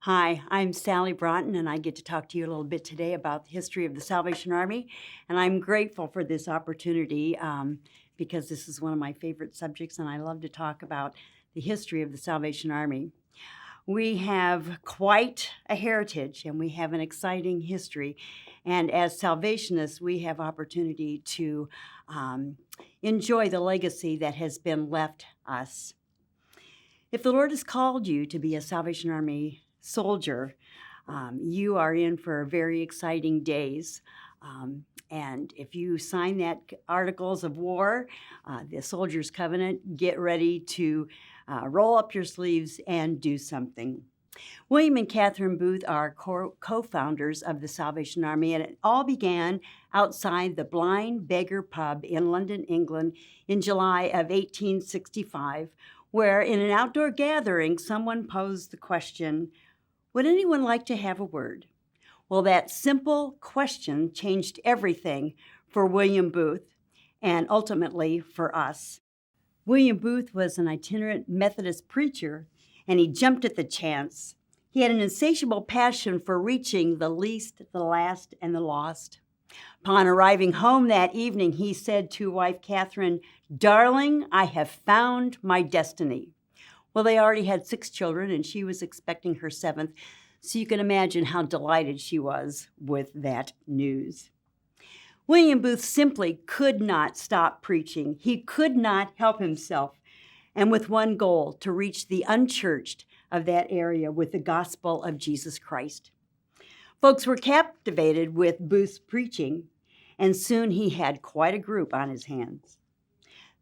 Hi, I'm Sally Broughton, and I get to talk to you a little bit today about the history of the Salvation Army. And I'm grateful for this opportunity because this is one of my favorite subjects, and I love to talk about the history of the Salvation Army. We have quite a heritage, and we have an exciting history. And as Salvationists, we have opportunity to enjoy the legacy that has been left us. If the Lord has called you to be a Salvation Army soldier, you are in for very exciting days. And if you sign that Articles of War, the Soldiers' Covenant, get ready to roll up your sleeves and do something. William and Catherine Booth are co-founders of the Salvation Army, and it all began outside the Blind Beggar Pub in London, England, in July of 1865, where in an outdoor gathering, someone posed the question, would anyone like to have a word? Well, that simple question changed everything for William Booth and ultimately for us. William Booth was an itinerant Methodist preacher, and he jumped at the chance. He had an insatiable passion for reaching the least, the last, and the lost. Upon arriving home that evening, he said to wife Catherine, "Darling, I have found my destiny." Well, they already had 6 children, and she was expecting her 7th, so you can imagine how delighted she was with that news. William Booth simply could not stop preaching. He could not help himself, and with one goal, to reach the unchurched of that area with the gospel of Jesus Christ. Folks were captivated with Booth's preaching, and soon he had quite a group on his hands.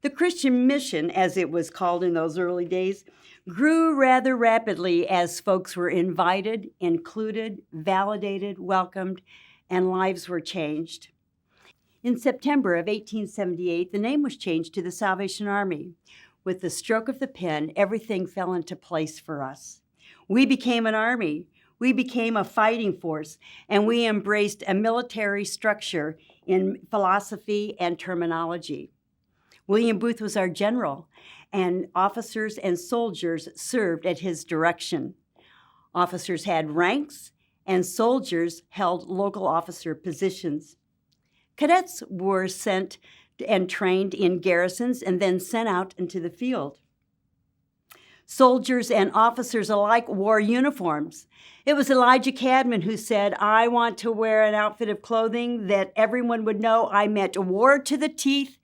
The Christian mission, as it was called in those early days, grew rather rapidly as folks were invited, included, validated, welcomed, and lives were changed. In September of 1878, the name was changed to the Salvation Army. With the stroke of the pen, everything fell into place for us. We became an army. We became a fighting force, and we embraced a military structure in philosophy and terminology. William Booth was our general, and officers and soldiers served at his direction. Officers had ranks, and soldiers held local officer positions. Cadets were sent and trained in garrisons and then sent out into the field. Soldiers and officers alike wore uniforms. It was Elijah Cadman who said, "I want to wear an outfit of clothing that everyone would know I meant war to the teeth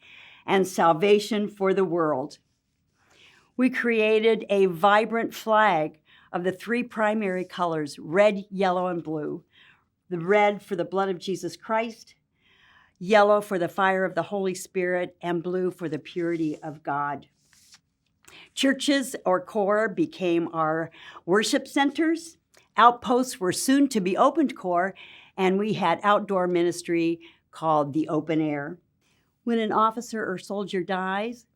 and salvation for the world." We created a vibrant flag of the 3 primary colors, red, yellow, and blue. The red for the blood of Jesus Christ, yellow for the fire of the Holy Spirit, and blue for the purity of God. Churches or corps became our worship centers. Outposts were soon to be opened corps, and we had outdoor ministry called the open air. When an officer or soldier dies,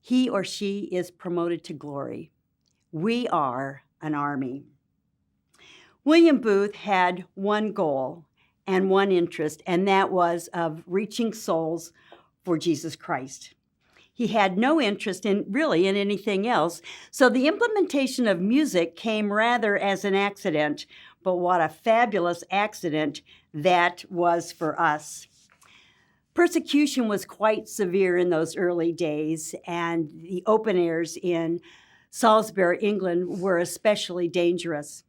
he or she is promoted to glory. We are an army. William Booth had one goal and one interest, and that was of reaching souls for Jesus Christ. He had no interest in anything else, so the implementation of music came rather as an accident, but what a fabulous accident that was for us. Persecution was quite severe in those early days, and the open airs in Salisbury, England, were especially dangerous.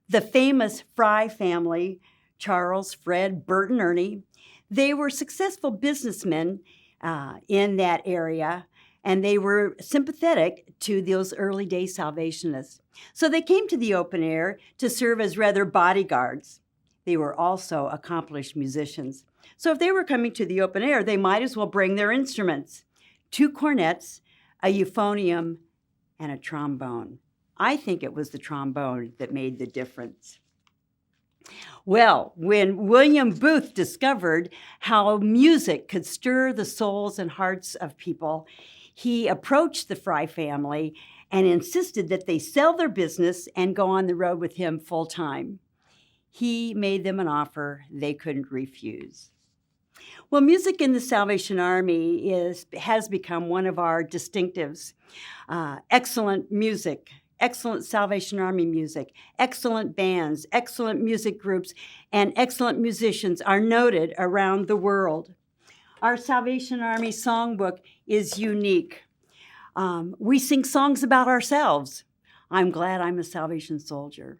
The famous Fry family, Charles, Fred, Bert, and Ernie, they were successful businessmen in that area, and they were sympathetic to those early day Salvationists. So they came to the open air to serve as rather bodyguards. They were also accomplished musicians. So if they were coming to the open air, they might as well bring their instruments: 2 cornets, a euphonium, and a trombone. I think it was the trombone that made the difference. Well, when William Booth discovered how music could stir the souls and hearts of people, he approached the Fry family and insisted that they sell their business and go on the road with him full time. He made them an offer they couldn't refuse. Well, music in the Salvation Army has become one of our distinctives. Excellent music, excellent Salvation Army music, excellent bands, excellent music groups, and excellent musicians are noted around the world. Our Salvation Army songbook is unique. We sing songs about ourselves. I'm glad I'm a Salvation soldier.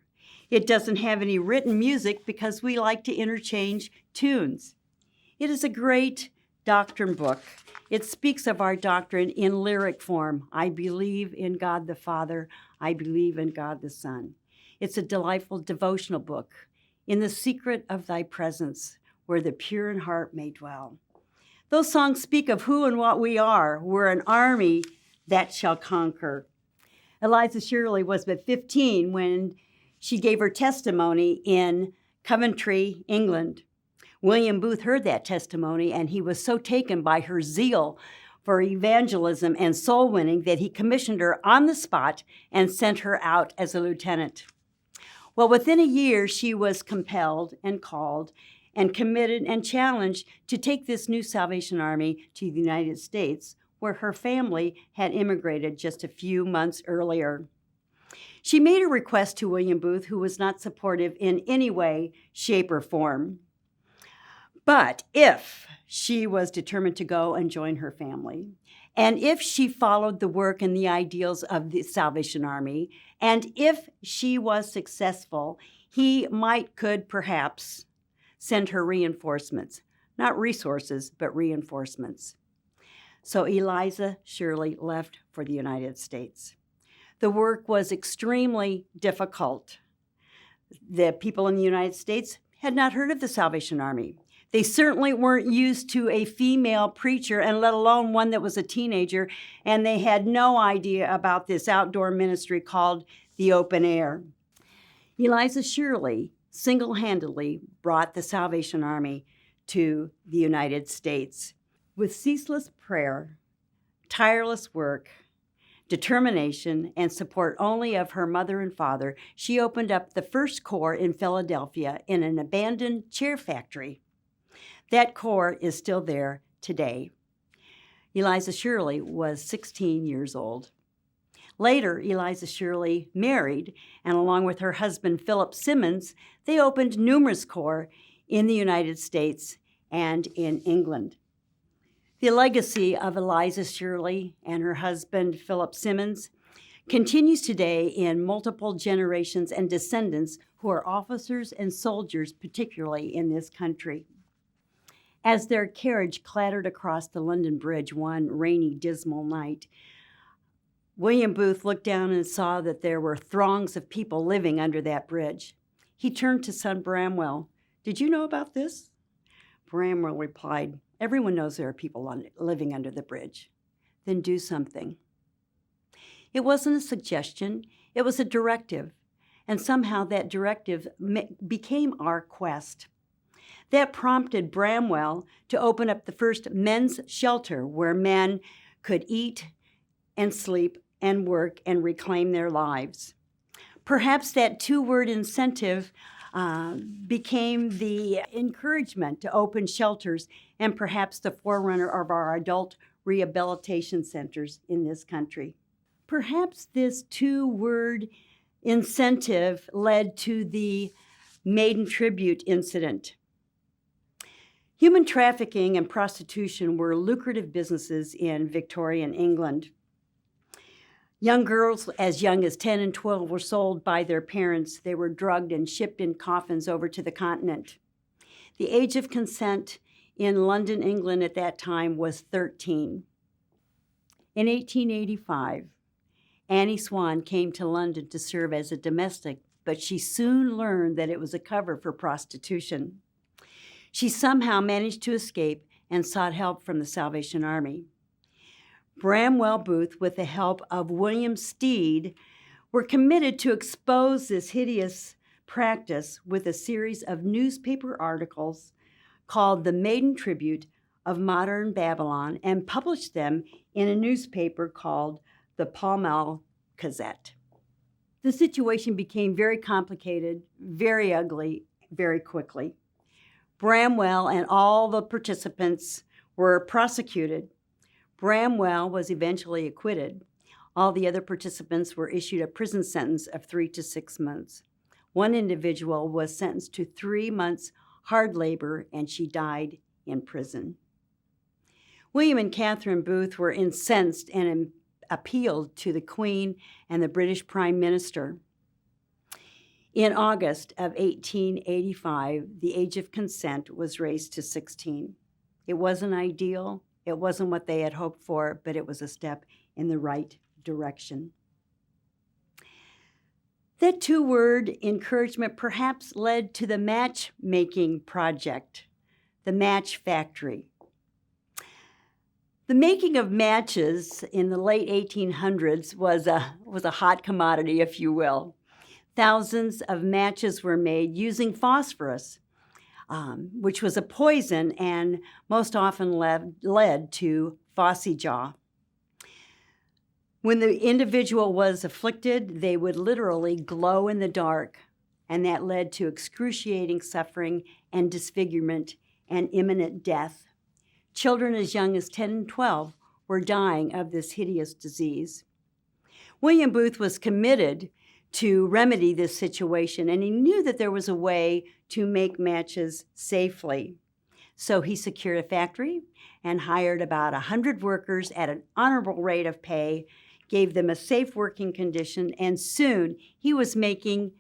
It doesn't have any written music because we like to interchange tunes. It is a great doctrine book. It speaks of our doctrine in lyric form. I believe in God the Father. I believe in God the Son. It's a delightful devotional book. In the secret of thy presence, where the pure in heart may dwell. Those songs speak of who and what we are. We're an army that shall conquer. Eliza Shirley was but 15 when she gave her testimony in Coventry, England. William Booth heard that testimony, and he was so taken by her zeal for evangelism and soul winning that he commissioned her on the spot and sent her out as a lieutenant. Well, within a year, she was compelled and called and committed and challenged to take this new Salvation Army to the United States, where her family had immigrated just a few months earlier. She made a request to William Booth, who was not supportive in any way, shape, or form. But if she was determined to go and join her family, and if she followed the work and the ideals of the Salvation Army, and if she was successful, he could perhaps send her reinforcements, not resources, but reinforcements. So Eliza Shirley left for the United States. The work was extremely difficult. The people in the United States had not heard of the Salvation Army. They certainly weren't used to a female preacher, and let alone one that was a teenager, and they had no idea about this outdoor ministry called the open air. Eliza Shirley single-handedly brought the Salvation Army to the United States. With ceaseless prayer, tireless work, determination, and support only of her mother and father, she opened up the first corps in Philadelphia in an abandoned chair factory. That corps is still there today. Eliza Shirley was 16 years old. Later, Eliza Shirley married, and along with her husband, Philip Simmons, they opened numerous corps in the United States and in England. The legacy of Eliza Shirley and her husband, Philip Simmons, continues today in multiple generations and descendants who are officers and soldiers, particularly in this country. As their carriage clattered across the London Bridge one rainy, dismal night, William Booth looked down and saw that there were throngs of people living under that bridge. He turned to son Bramwell. "Did you know about this?" Bramwell replied, "Everyone knows there are people living under the bridge." "Then do something." It wasn't a suggestion, it was a directive, and somehow that directive became our quest. That prompted Bramwell to open up the first men's shelter where men could eat and sleep and work and reclaim their lives. Perhaps that two-word incentive became the encouragement to open shelters and perhaps the forerunner of our adult rehabilitation centers in this country. Perhaps this two-word incentive led to the maiden tribute incident. Human trafficking and prostitution were lucrative businesses in Victorian England. Young girls as young as 10 and 12 were sold by their parents. They were drugged and shipped in coffins over to the continent. The age of consent in London, England at that time was 13. In 1885, Annie Swan came to London to serve as a domestic, but she soon learned that it was a cover for prostitution. She somehow managed to escape and sought help from the Salvation Army. Bramwell Booth, with the help of William Steed, were committed to expose this hideous practice with a series of newspaper articles called The Maiden Tribute of Modern Babylon and published them in a newspaper called the Pall Mall Gazette. The situation became very complicated, very ugly, very quickly. Bramwell and all the participants were prosecuted. Bramwell was eventually acquitted. All the other participants were issued a prison sentence of 3 to 6 months. One individual was sentenced to 3 months hard labor, and she died in prison. William and Catherine Booth were incensed and appealed to the Queen and the British Prime Minister. In August of 1885, the age of consent was raised to 16. It wasn't ideal, it wasn't what they had hoped for, but it was a step in the right direction. That two-word encouragement perhaps led to the matchmaking project, the match factory. The making of matches in the late 1800s was a hot commodity, if you will. Thousands of matches were made using phosphorus, which was a poison and most often led to phossy jaw. When the individual was afflicted, they would literally glow in the dark, and that led to excruciating suffering and disfigurement and imminent death. Children as young as 10 and 12 were dying of this hideous disease. William Booth was committed to remedy this situation, and he knew that there was a way to make matches safely. So he secured a factory and hired about 100 workers at an honorable rate of pay, gave them a safe working condition, and soon he was making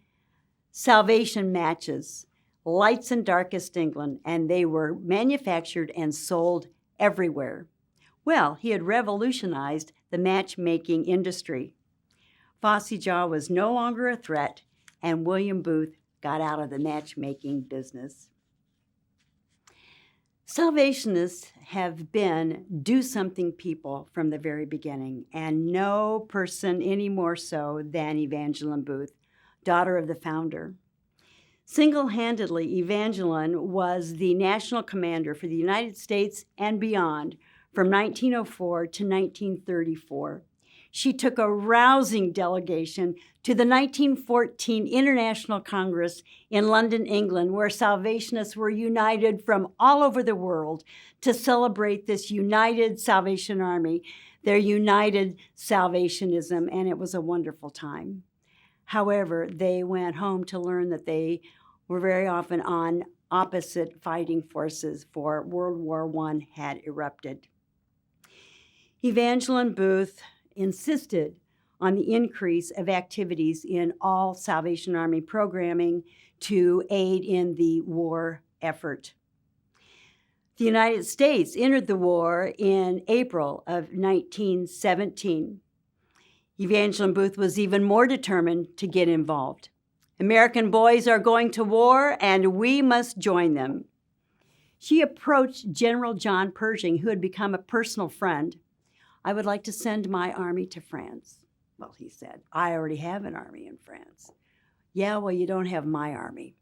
Salvation matches, lights and darkest England, and they were manufactured and sold everywhere. Well, he had revolutionized the matchmaking industry. Phossy jaw was no longer a threat, and William Booth got out of the matchmaking business. Salvationists have been do-something people from the very beginning, and no person any more so than Evangeline Booth, daughter of the founder. Single-handedly, Evangeline was the national commander for the United States and beyond from 1904 to 1934. She took a rousing delegation to the 1914 International Congress in London, England, where Salvationists were united from all over the world to celebrate this united Salvation Army, their united salvationism, and it was a wonderful time. However, they went home to learn that they were very often on opposite fighting forces, for World War I had erupted. Evangeline Booth insisted on the increase of activities in all Salvation Army programming to aid in the war effort. The United States entered the war in April of 1917. Evangeline Booth was even more determined to get involved. American boys are going to war, and we must join them. She approached General John Pershing, who had become a personal friend. I would like to send my army to France. Well, he said, I already have an army in France. Yeah, well, you don't have my army.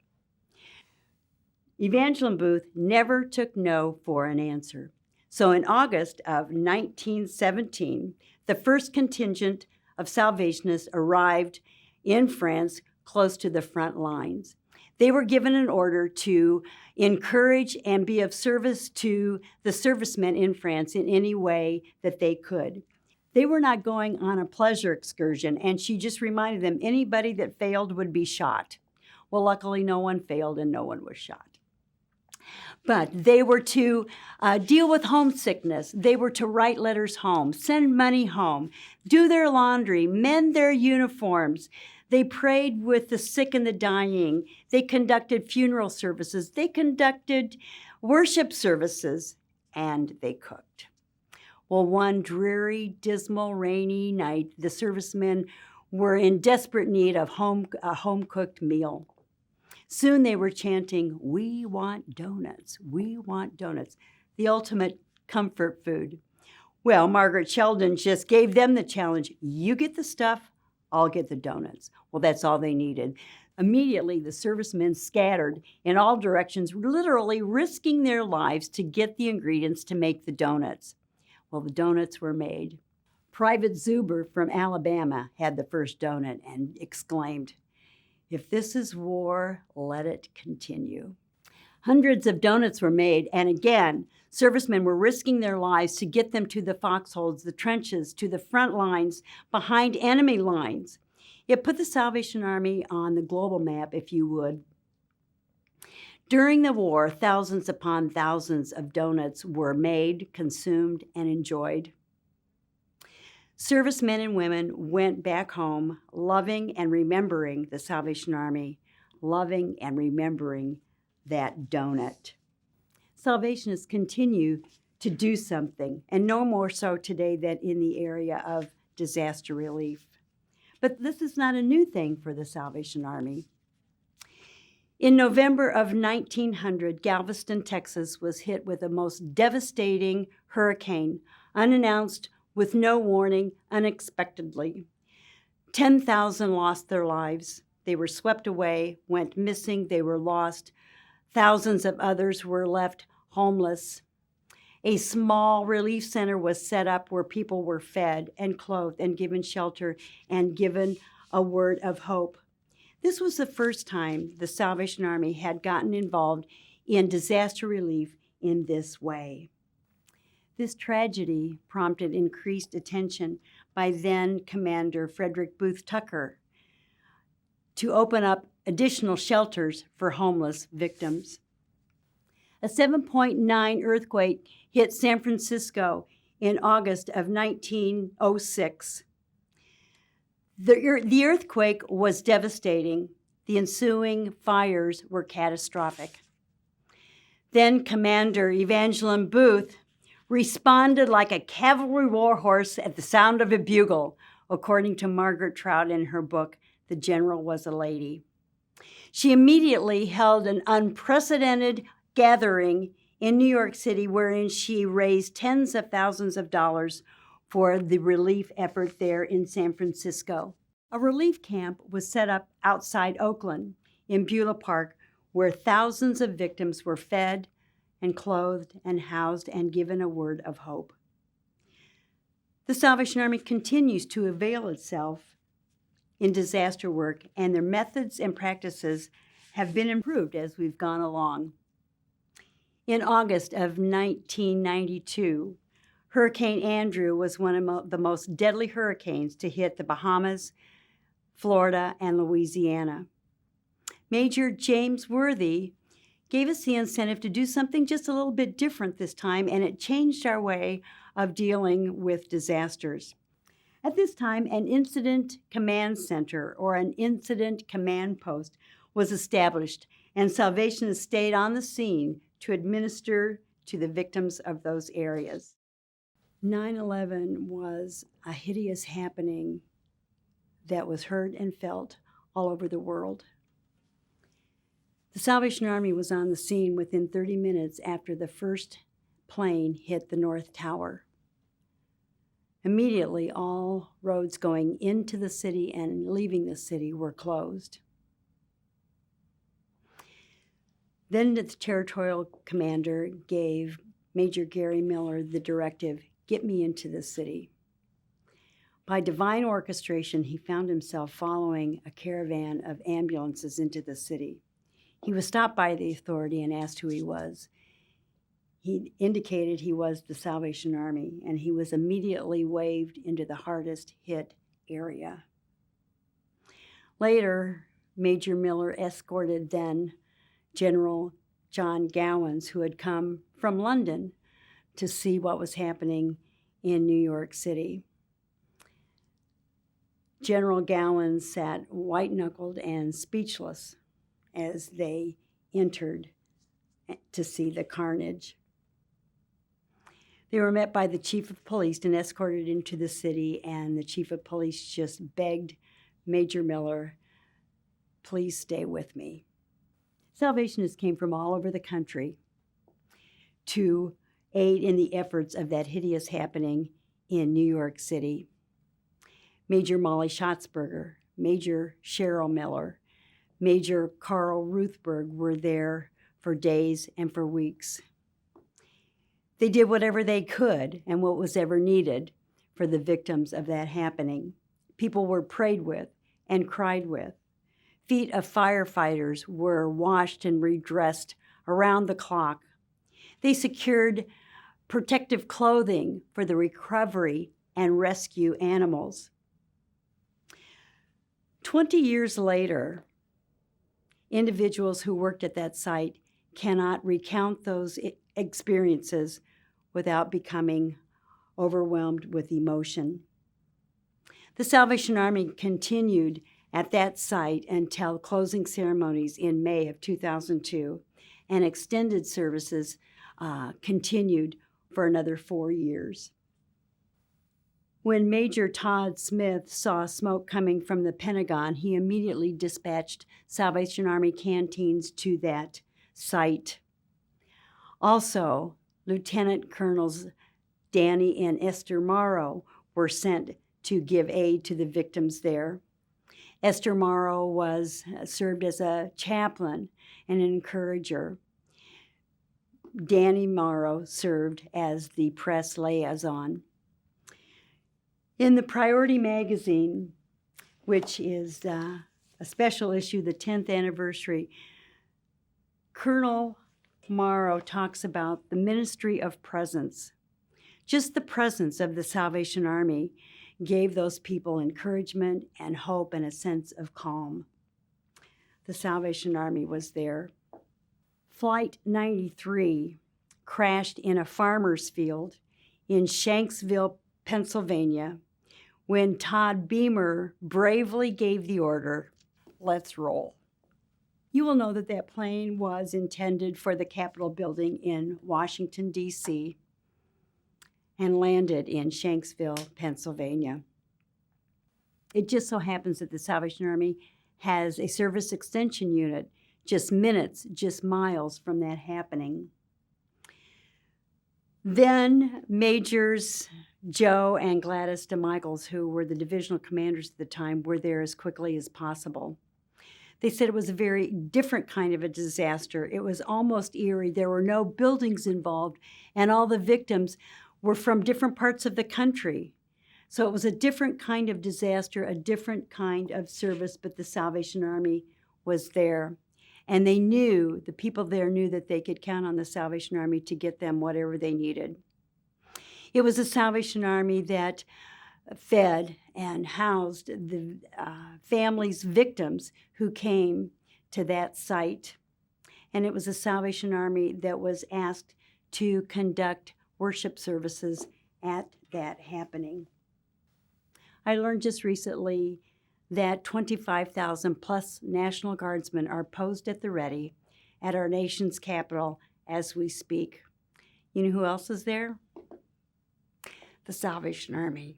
Evangeline Booth never took no for an answer. So in August of 1917, the first contingent of Salvationists arrived in France close to the front lines. They were given an order to encourage and be of service to the servicemen in France in any way that they could. They were not going on a pleasure excursion, and she just reminded them anybody that failed would be shot. Well, luckily no one failed and no one was shot. But they were to deal with homesickness. They were to write letters home, send money home, do their laundry, mend their uniforms. They prayed with the sick and the dying. They conducted funeral services. They conducted worship services, and they cooked. Well, one dreary, dismal, rainy night, the servicemen were in desperate need of a home-cooked meal. Soon they were chanting, "We want donuts, we want donuts," the ultimate comfort food. Well, Margaret Sheldon just gave them the challenge. You get the stuff, I'll get the donuts. Well, that's all they needed. Immediately, the servicemen scattered in all directions, literally risking their lives to get the ingredients to make the donuts. Well, the donuts were made. Private Zuber from Alabama had the first donut and exclaimed, "If this is war, let it continue." Hundreds of donuts were made, and again, servicemen were risking their lives to get them to the foxholes, the trenches, to the front lines, behind enemy lines. It put the Salvation Army on the global map, if you would. During the war, thousands upon thousands of donuts were made, consumed, and enjoyed. Servicemen and women went back home loving and remembering the Salvation Army, loving and remembering that donut. Salvationists continue to do something, and no more so today than in the area of disaster relief. But this is not a new thing for the Salvation Army. In November of 1900, Galveston, Texas was hit with a most devastating hurricane, unannounced, with no warning, unexpectedly. 10,000 lost their lives. They were swept away, went missing, they were lost. Thousands of others were left homeless. A small relief center was set up where people were fed and clothed and given shelter and given a word of hope. This was the first time the Salvation Army had gotten involved in disaster relief in this way. This tragedy prompted increased attention by then Commander Frederick Booth Tucker to open up additional shelters for homeless victims. A 7.9 earthquake hit San Francisco in August of 1906. The earthquake was devastating. The ensuing fires were catastrophic. Then Commander Evangeline Booth responded like a cavalry war horse at the sound of a bugle, according to Margaret Trout in her book, The General Was a Lady. She immediately held an unprecedented gathering in New York City wherein she raised tens of thousands of dollars for the relief effort there in San Francisco. A relief camp was set up outside Oakland in Beulah Park where thousands of victims were fed and clothed and housed and given a word of hope. The Salvation Army continues to avail itself in disaster work, and their methods and practices have been improved as we've gone along. In August of 1992, Hurricane Andrew was one of the most deadly hurricanes to hit the Bahamas, Florida, and Louisiana. Major James Worthy gave us the incentive to do something just a little bit different this time, and it changed our way of dealing with disasters. At this time, an incident command center or an incident command post was established, and Salvationists stayed on the scene to administer to the victims of those areas. 9/11 was a hideous happening that was heard and felt all over the world. The Salvation Army was on the scene within 30 minutes after the first plane hit the North Tower. Immediately, all roads going into the city and leaving the city were closed. Then the territorial commander gave Major Gary Miller the directive, "Get me into the city." By divine orchestration, he found himself following a caravan of ambulances into the city. He was stopped by the authority and asked who he was. He indicated he was the Salvation Army, and he was immediately waved into the hardest hit area. Later, Major Miller escorted then General John Gowans, who had come from London to see what was happening in New York City. General Gowans sat white-knuckled and speechless as they entered to see the carnage. They were met by the chief of police and escorted into the city, and the chief of police just begged Major Miller, "Please stay with me." Salvationists came from all over the country to aid in the efforts of that hideous happening in New York City. Major Molly Schatzberger, Major Cheryl Miller, Major Carl Ruthberg were there for days and for weeks. They did whatever they could and what was ever needed for the victims of that happening. People were prayed with and cried with. Feet of firefighters were washed and redressed around the clock. They secured protective clothing for the recovery and rescue animals. 20 years later, individuals who worked at that site cannot recount those experiences without becoming overwhelmed with emotion. The Salvation Army continued at that site until closing ceremonies in May of 2002, and extended services continued for another 4 years. When Major Todd Smith saw smoke coming from the Pentagon, he immediately dispatched Salvation Army canteens to that site. Also, Lieutenant Colonels Danny and Esther Morrow were sent to give aid to the victims there. Esther Morrow served as a chaplain and an encourager. Danny Morrow served as the press liaison. In the Priority magazine, which is a special issue, the 10th anniversary, Colonel Morrow talks about the ministry of presence. Just the presence of the Salvation Army gave those people encouragement and hope and a sense of calm. The Salvation Army was there. Flight 93 crashed in a farmer's field in Shanksville, Pennsylvania, when Todd Beamer bravely gave the order, "Let's roll." You will know that that plane was intended for the Capitol building in Washington, D.C., and landed in Shanksville, Pennsylvania. It just so happens that the Salvation Army has a service extension unit just minutes, just miles from that happening. Then Majors Joe and Gladys DeMichaels, who were the divisional commanders at the time, were there as quickly as possible. They said it was a very different kind of a disaster. It was almost eerie. There were no buildings involved, and all the victims were from different parts of the country. So it was a different kind of disaster, a different kind of service, but the Salvation Army was there. And they knew, the people there knew that they could count on the Salvation Army to get them whatever they needed. It was a Salvation Army that fed and housed the families, victims who came to that site. And it was a Salvation Army that was asked to conduct worship services at that happening. I learned just recently that 25,000 plus National Guardsmen are posed at the ready at our nation's capital as we speak. You know who else is there? The Salvation Army.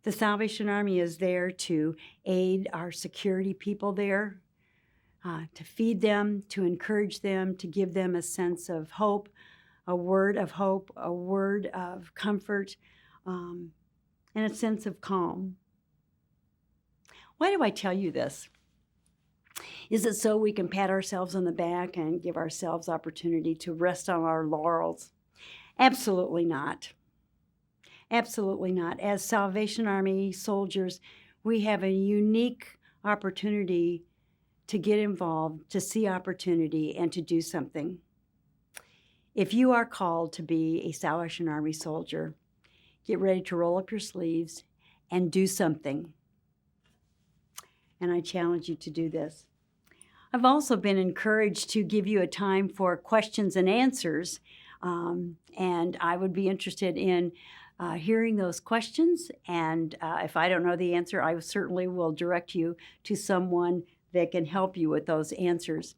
The Salvation Army is there to aid our security people there, to feed them, to encourage them, to give them a sense of hope, a word of hope, a word of comfort, and a sense of calm. Why do I tell you this? Is it so we can pat ourselves on the back and give ourselves opportunity to rest on our laurels? Absolutely not. Absolutely not. As Salvation Army soldiers, we have a unique opportunity to get involved, to see opportunity, and to do something. If you are called to be a Salvation Army soldier, get ready to roll up your sleeves and do something. And I challenge you to do this. I've also been encouraged to give you a time for questions and answers, and I would be interested in hearing those questions. And if I don't know the answer, I certainly will direct you to someone that can help you with those answers.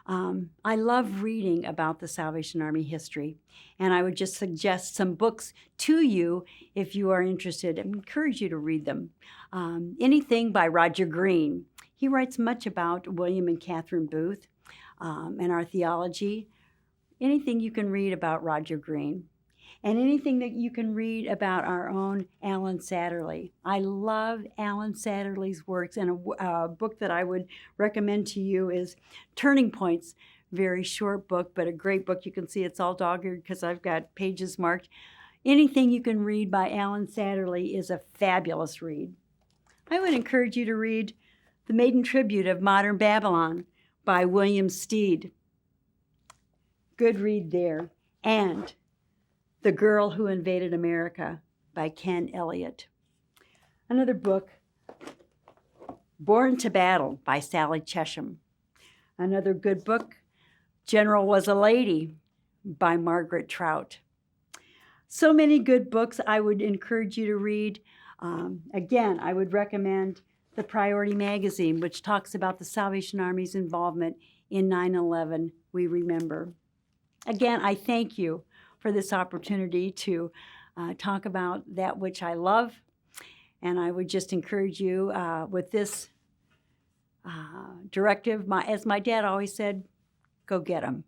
I love reading about the Salvation Army history, and I would just suggest some books to you if you are interested. I encourage you to read them. Anything by Roger Green. He writes much about William and Catherine Booth and our theology. Anything you can read about Roger Green. And anything that you can read about our own Alan Satterley. I love Alan Satterley's works, and a book that I would recommend to you is Turning Points. Very short book, but a great book. You can see it's all dog-eared because I've got pages marked. Anything you can read by Alan Satterley is a fabulous read. I would encourage you to read The Maiden Tribute of Modern Babylon by William Steed. Good read there. And The Girl Who Invaded America by Ken Elliott. Another book, Born to Battle by Sally Chesham. Another good book, General Was a Lady by Margaret Trout. So many good books I would encourage you to read. Again, I would recommend the Priority Magazine, which talks about the Salvation Army's involvement in 9/11, We Remember. Again, I thank you for this opportunity to talk about that which I love. And I would just encourage you with this directive, as my dad always said, go get them.